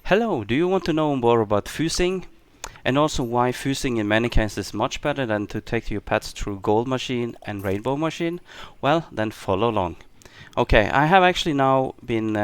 Hello, do you want to know more about fusing? And also why fusing in many cases is much better than to take your pets through gold machine and rainbow machine? Well, then follow along. Okay, I have actually now been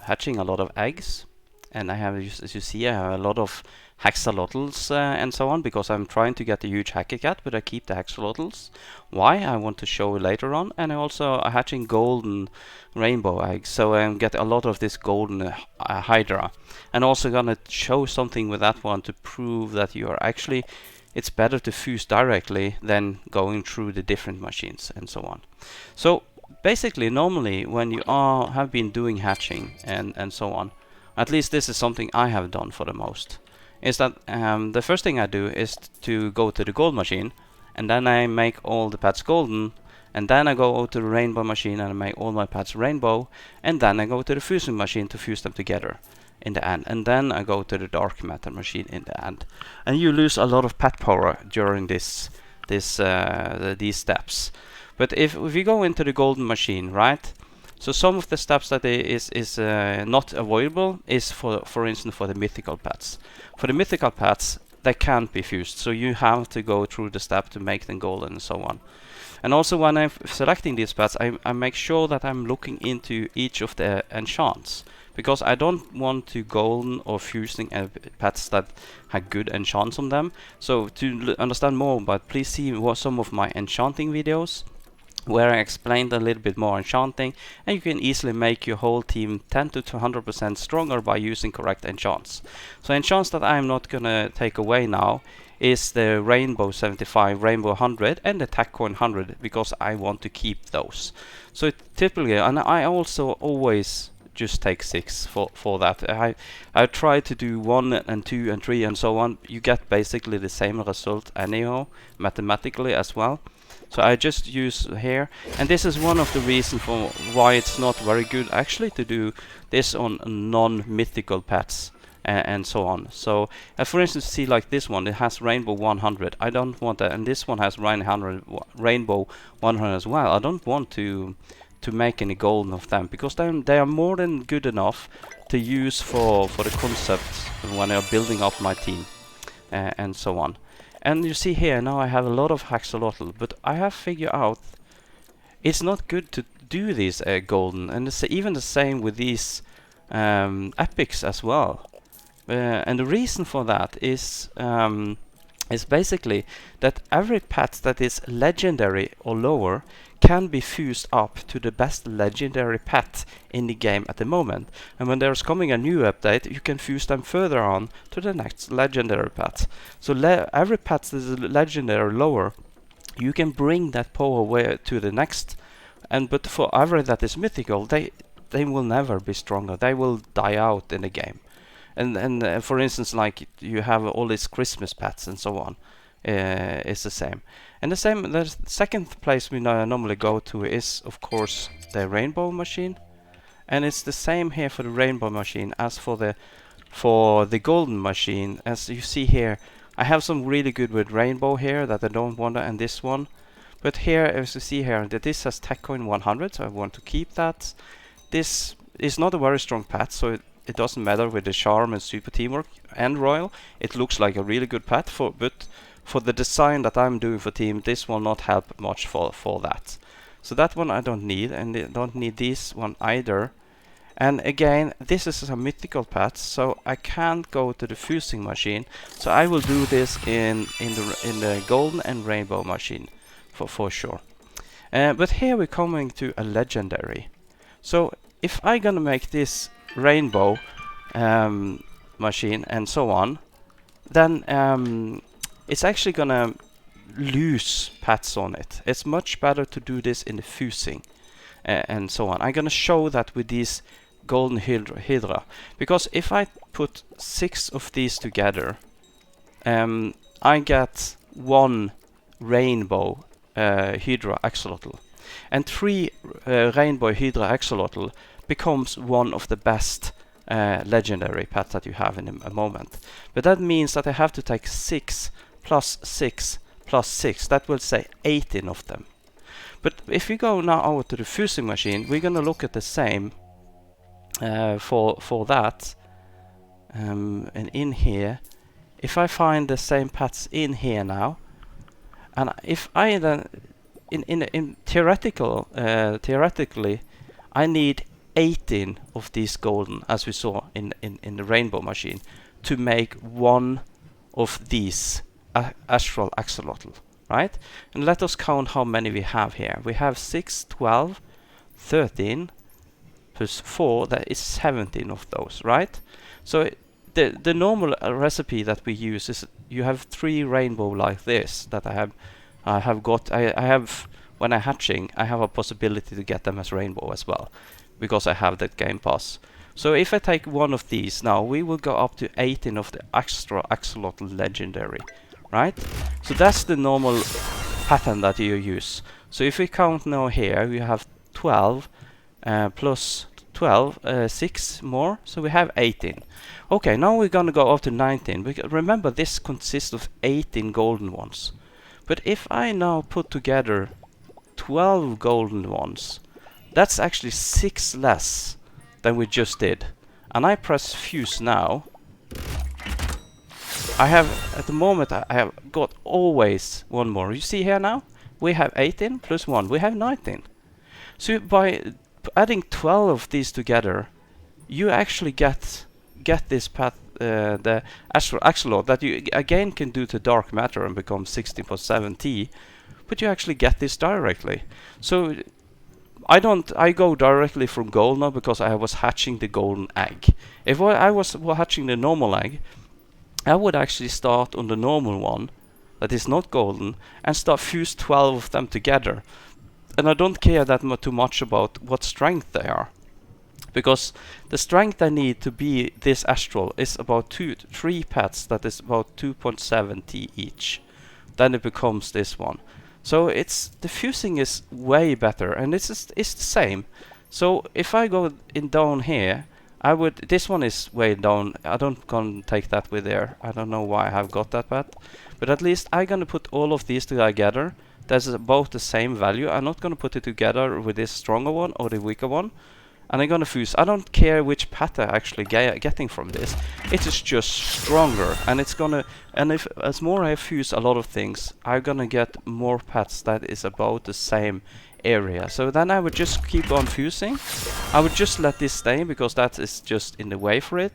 hatching a lot of eggs, and I have, as you see, I have a lot of axolotls and so on, because I'm trying to get a huge hacker cat, but I keep the axolotls. Why? I want to show later on. And I also are hatching golden rainbow eggs, so I get a lot of this golden hydra. And also gonna show something with that one to prove that you are actually, it's better to fuse directly than going through the different machines and so on. So basically, normally when you have been doing hatching and so on, at least this is something I have done for the most, is that the first thing I do is to go to the gold machine, and then I make all the pets golden, and then I go to the rainbow machine and I make all my pets rainbow, and then I go to the fusing machine to fuse them together in the end, and then I go to the dark matter machine in the end. And you lose a lot of pet power during these steps. But if you go into the golden machine, right? So some of the steps that is not avoidable is for instance for the mythical pets. For the mythical pets, they can't be fused, so you have to go through the step to make them golden and so on. And also when I'm selecting these pets, I make sure that I'm looking into each of the enchants, because I don't want to golden or fusing pets that have good enchants on them. So to understand more about, please see some of my enchanting videos, where I explained a little bit more enchanting, and you can easily make your whole team 10 to 200% stronger by using correct enchants. So enchants that I'm not gonna take away now is the Rainbow 75, Rainbow 100 and the Tech Coin 100, because I want to keep those. So typically, and I also always just take 6 for that. I try to do 1 and 2 and 3 and so on. You get basically the same result anyhow, mathematically as well. So I just use here, and this is one of the reasons for why it's not very good actually to do this on non-mythical pets and so on. So for instance, see like this one, it has Rainbow 100. I don't want that, and this one has Rainbow 100 as well. I don't want to make any golden of them, because they are more than good enough to use for the concept when I'm building up my team and so on. And you see here, now I have a lot of axolotl, but I have figured out it's not good to do these golden, and it's even the same with these epics as well. And the reason for that is basically that every pet that is legendary or lower can be fused up to the best legendary pet in the game at the moment. And when there's coming a new update, you can fuse them further on to the next legendary pet. So every pet that is legendary lower, you can bring that power way to the next. But for every that is mythical, they will never be stronger. They will die out in the game. And for instance, like you have all these Christmas pets and so on, it's the same. And the second place we normally go to is of course the rainbow machine, and it's the same here for the rainbow machine as for the golden machine. As you see here, I have some really good with rainbow here that I don't want, and this one. But here, as you see here, that this has Tech Coin 100, so I want to keep that. This is not a very strong pet, so it doesn't matter with the charm and super teamwork and royal. It looks like a really good pet, but for the design that I'm doing for team, this will not help much for that. So that one I don't need, and I don't need this one either. And again, this is a mythical pet, so I can't go to the fusing machine. So I will do this in the golden and rainbow machine for sure. But here we're coming to a legendary. So if I'm gonna make this rainbow machine and so on, then it's actually gonna lose pets on it. It's much better to do this in the fusing and so on. I'm gonna show that with these golden hydra, because if I put 6 of these together, I get 1 rainbow hydra axolotl, and 3 rainbow hydra axolotl becomes one of the best legendary pets that you have in a moment. But that means that I have to take 6 plus 6 plus 6. That will say 18 of them. But if we go now over to the fusing machine, we're gonna look at the same for that. And in here, if I find the same paths in here now, and if I then in theoretically, I need 18 of these golden, as we saw in the rainbow machine, to make one of these astral axolotl, right? And let us count how many we have here. We have 6, 12, 13 plus 4, that is 17 of those, right? So the normal recipe that we use is you have 3 rainbow like this that I have got. I have, when I'm hatching, I have a possibility to get them as rainbow as well, because I have that game pass. So if I take one of these now, we will go up to 18 of the extra axolotl legendary, right? So that's the normal pattern that you use. So if we count now here, we have 12 plus 12, 6 more, so we have 18. Okay, now we're gonna go up to 19, because remember this consists of 18 golden ones. But if I now put together 12 golden ones, that's actually 6 less than we just did. And I press fuse now. I have, at the moment, I have got always one more. You see here now? We have 18 plus 1, we have 19. So by adding 12 of these together, you actually get this path, the astral axolotl, that you again can do to dark matter and become 16.7T, but you actually get this directly. So I go directly from gold now because I was hatching the golden egg. If I was hatching the normal egg, I would actually start on the normal one that is not golden and start fuse 12 of them together. And I don't care that too much about what strength they are, because the strength I need to be this astral is about 3 pets, that is about 2.7T each. Then it becomes this one. So the fusing is way better, and it's the same. So if I go in down here, this one is way down. I don't gonna take that with there. I don't know why I have got that pet, but at least I'm gonna put all of these together. That's about the same value. I'm not gonna put it together with this stronger one or the weaker one, and I'm gonna fuse. I don't care which pet I'm actually getting from this. It is just stronger, and it's gonna. And if as more I fuse a lot of things, I'm gonna get more pets that is about the same area. So then I would just keep on fusing. I would just let this stay because that is just in the way for it.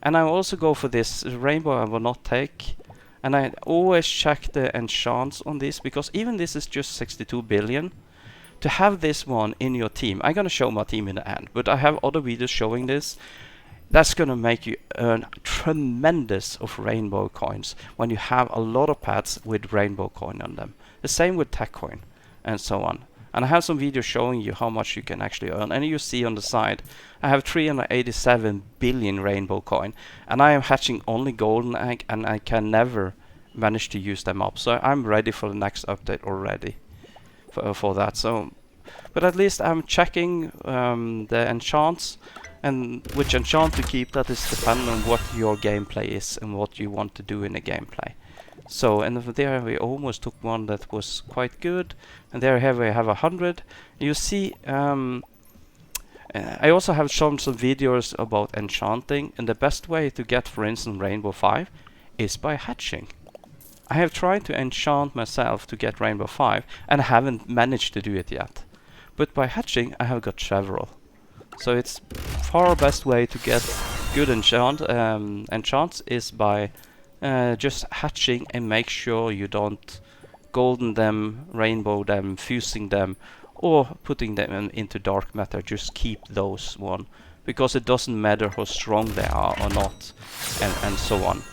And I also go for this rainbow. I will not take. And I always check the enchants on this, because even this is just 62 billion. To have this one in your team, I'm gonna show my team in the end, but I have other videos showing this. That's gonna make you earn tremendous of rainbow coins when you have a lot of pets with rainbow coin on them. The same with tech coin and so on. And I have some videos showing you how much you can actually earn. And you see on the side, I have 387 billion rainbow coin, and I am hatching only golden egg, and I can never manage to use them up. So I'm ready for the next update already for that. So, but at least I'm checking the enchants, and which enchant to keep. That is dependent on what your gameplay is and what you want to do in the gameplay. So, and there we almost took one that was quite good, and there we have 100. You see, I also have shown some videos about enchanting, and the best way to get, for instance, Rainbow 5 is by hatching. I have tried to enchant myself to get Rainbow 5, and I haven't managed to do it yet. But by hatching, I have got several. So it's far best way to get good enchants is by just hatching, and make sure you don't golden them, rainbow them, fusing them, or putting them into dark matter. Just keep those one, because it doesn't matter how strong they are or not, and so on.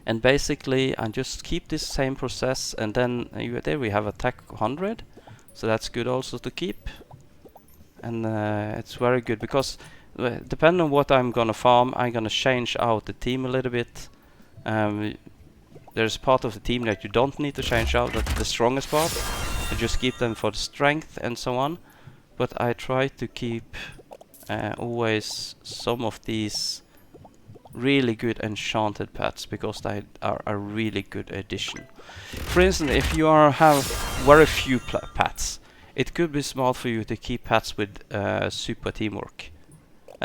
And basically I just keep this same process, and then there we have attack 100, so that's good also to keep. And it's very good, because depending on what I'm gonna farm, I'm gonna change out the team a little bit. There's part of the team that you don't need to change out, that's the strongest part. I just keep them for the strength and so on. But I try to keep always some of these really good enchanted pets, because they are a really good addition. For instance, if you have very few pets, it could be smart for you to keep pets with super teamwork.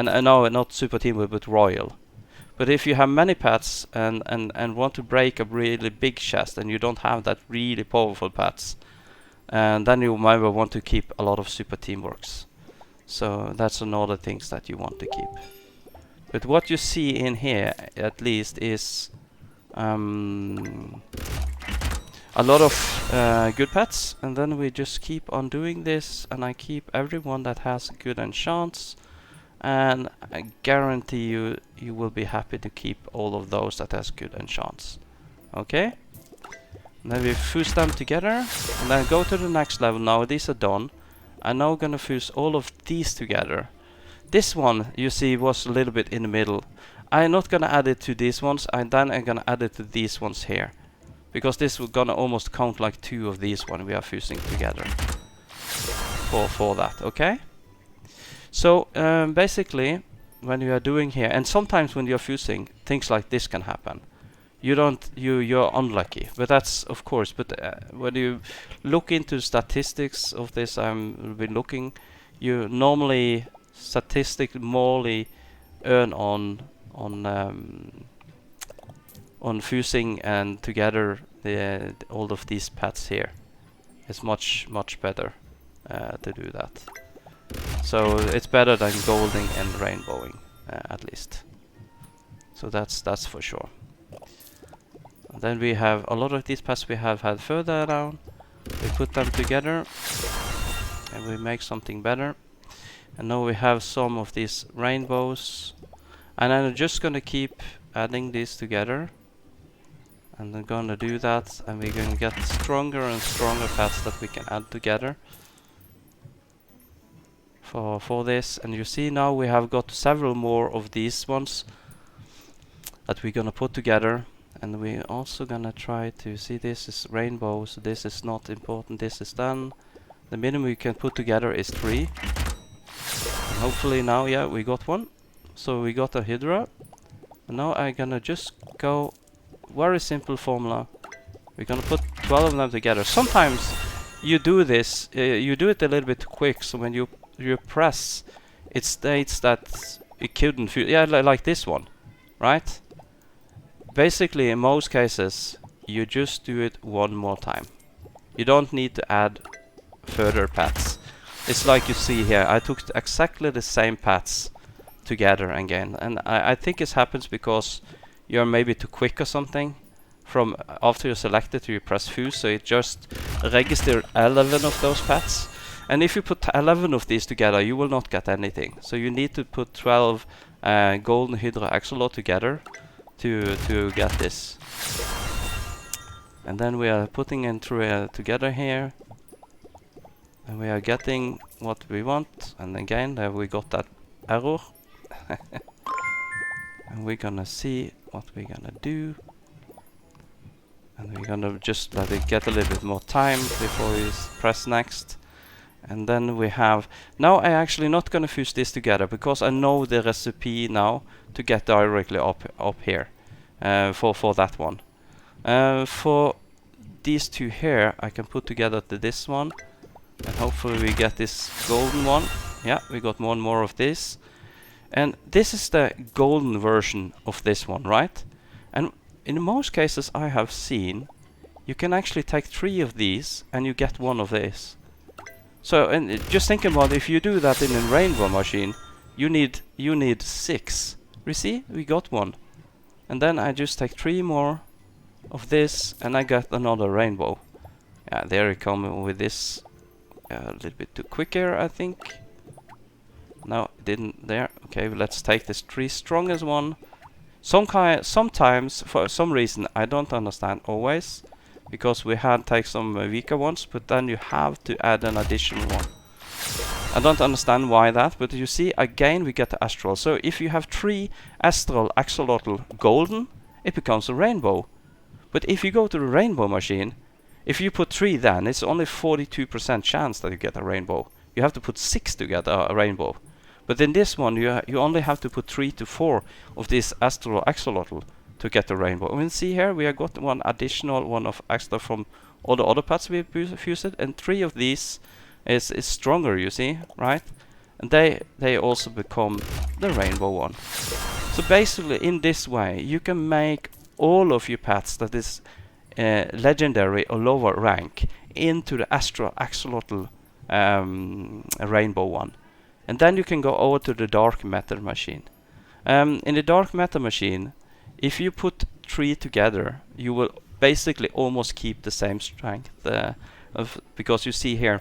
And no, not super teamwork, but royal. But if you have many pets and want to break a really big chest and you don't have that really powerful pets, and then you might want to keep a lot of super teamworks. So that's another things that you want to keep. But what you see in here, at least, is a lot of good pets, and then we just keep on doing this, and I keep everyone that has good enchants, and I guarantee you will be happy to keep all of those that has good enchants. Okay? And then we fuse them together, and then go to the next level. Now these are done. I'm now gonna fuse all of these together. This one, you see, was a little bit in the middle. I'm not gonna add it to these ones, and then I'm gonna add it to these ones here. Because this will gonna almost count like 2 of these when we are fusing together. For that, okay? So basically, when you are doing here, and sometimes when you're fusing, things like this can happen. You're unlucky, but that's of course. But when you look into statistics of this, I've been looking. You normally statistically earn on fusing and together all of these paths here. It's much better to do that. So it's better than golding and rainbowing, at least. So that's for sure. And then we have a lot of these paths we have had further down. We put them together and we make something better. And now we have some of these rainbows. And I'm just gonna keep adding these together. And I'm gonna do that, and we're gonna get stronger and stronger paths that we can add together. For this, and you see now we have got several more of these ones that we're gonna put together, and we're also gonna try to see this is rainbow, so this is not important, this is done. The minimum we can put together is 3, and hopefully now, yeah, we got one. So we got a Hydra, and now I'm gonna just go very simple formula. We're gonna put 12 of them together. Sometimes you do this, you do it a little bit quick, so when you press, it states that it couldn't fuse. Yeah, like this one, right? Basically, in most cases, you just do it one more time. You don't need to add further paths. It's like you see here, I took exactly the same paths together again, and I think it happens because you're maybe too quick or something. From after you select it, you press fuse, so it just registers 11 of those paths. And if you put 11 of these together, you will not get anything. So you need to put 12 golden Hydra axolot together to get this. And then we are putting in together here, and we are getting what we want. And again, there we got that error. And we're gonna see what we're gonna do. And we're gonna just let it get a little bit more time before we press next. And then we have, now I actually not gonna fuse this together because I know the recipe now to get directly up here for that one. For these two here, I can put together this one, and hopefully we get this golden one. Yeah, we got one more of this, and this is the golden version of this one, right? And in most cases I have seen, you can actually take 3 of these and you get one of this. So, and just think about if you do that in a rainbow machine, you need 6. You see, we got one, and then I just take 3 more of this, and I got another rainbow. Yeah, there we come with this a little bit too quicker, I think. No, it didn't there. Okay, let's take this 3 strongest one. Sometimes, for some reason, I don't understand always, because we had take some weaker ones, but then you have to add an additional one. I don't understand why that, but you see, again we get the astral. So if you have 3 astral axolotl golden, it becomes a rainbow. But if you go to the rainbow machine, if you put 3, then it's only 42% chance that you get a rainbow. You have to put 6 to get a rainbow. But in this one, you only have to put 3 to 4 of this astral axolotl to get the rainbow. And see here, we have got one additional one of extra from all the other parts we fused, and 3 of these is stronger, you see, right? and they also become the rainbow one. So basically, in this way, you can make all of your pets that is legendary or lower rank into the axolotl rainbow one, and then you can go over to the dark matter machine. In the dark matter machine, if you put 3 together, you will basically almost keep the same strength because you see here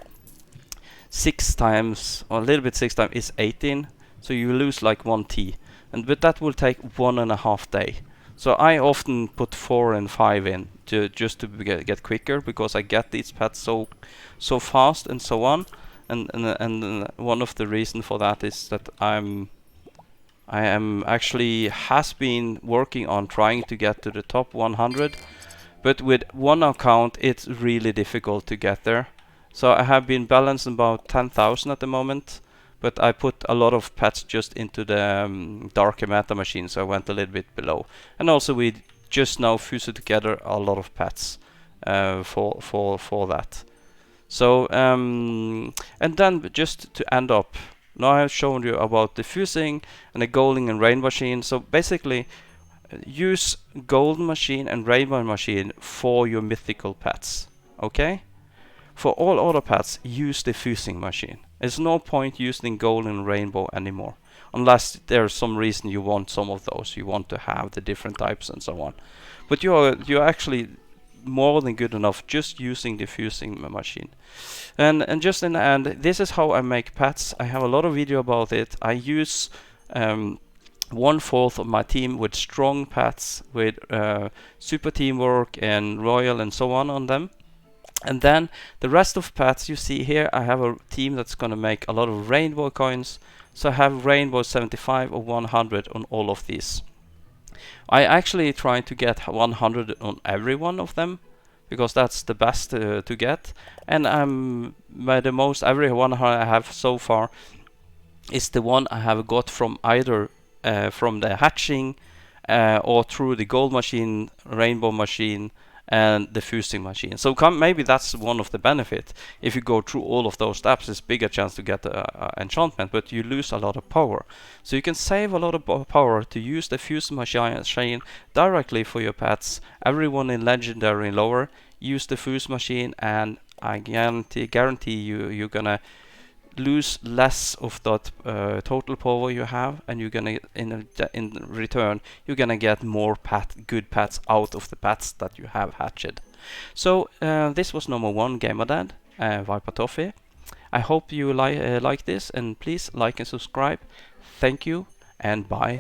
6 times, or a little bit 6 times is 18, so you lose like 1 T, but that will take 1.5 days. So I often put 4 and 5 in just to get quicker, because I get these pets so fast and so on. And one of the reasons for that is that I am actually has been working on trying to get to the top 100, but with one account it's really difficult to get there. So I have been balanced about 10,000 at the moment, but I put a lot of pets just into the darker meta machine, so I went a little bit below. And also we just now fused together a lot of pets for that. So and then just to end up, now I've shown you about the fusing and the golden and rainbow machine. So basically use golden machine and rainbow machine for your mythical pets, okay? For all other pets, use the fusing machine. There's no point using golden and rainbow anymore, unless there's some reason you want some of those, you want to have the different types and so on. But you're actually more than good enough just using the fusing machine. And just in the end, this is how I make pets. I have a lot of video about it. I use 1/4 of my team with strong pets, with super teamwork and royal and so on them. And then the rest of pets you see here, I have a team that's gonna make a lot of rainbow coins. So I have rainbow 75 or 100 on all of these. I actually try to get 100 on every one of them, because that's the best to get. And by the most, every one I have so far is the one I have got from either from the hatching or through the gold machine, rainbow machine, and the fusing machine. So maybe that's one of the benefits. If you go through all of those steps, it's bigger chance to get enchantment, but you lose a lot of power. So you can save a lot of power to use the fusing machine directly for your pets. Everyone in legendary and lower, use the fuse machine, and I guarantee you're gonna lose less of that total power you have, and you're gonna in return you're gonna get more good pets out of the pets that you have hatched. So this was number 1 Gamer Dad, Viper Toffee. I hope you like this, and please like and subscribe. Thank you, and bye.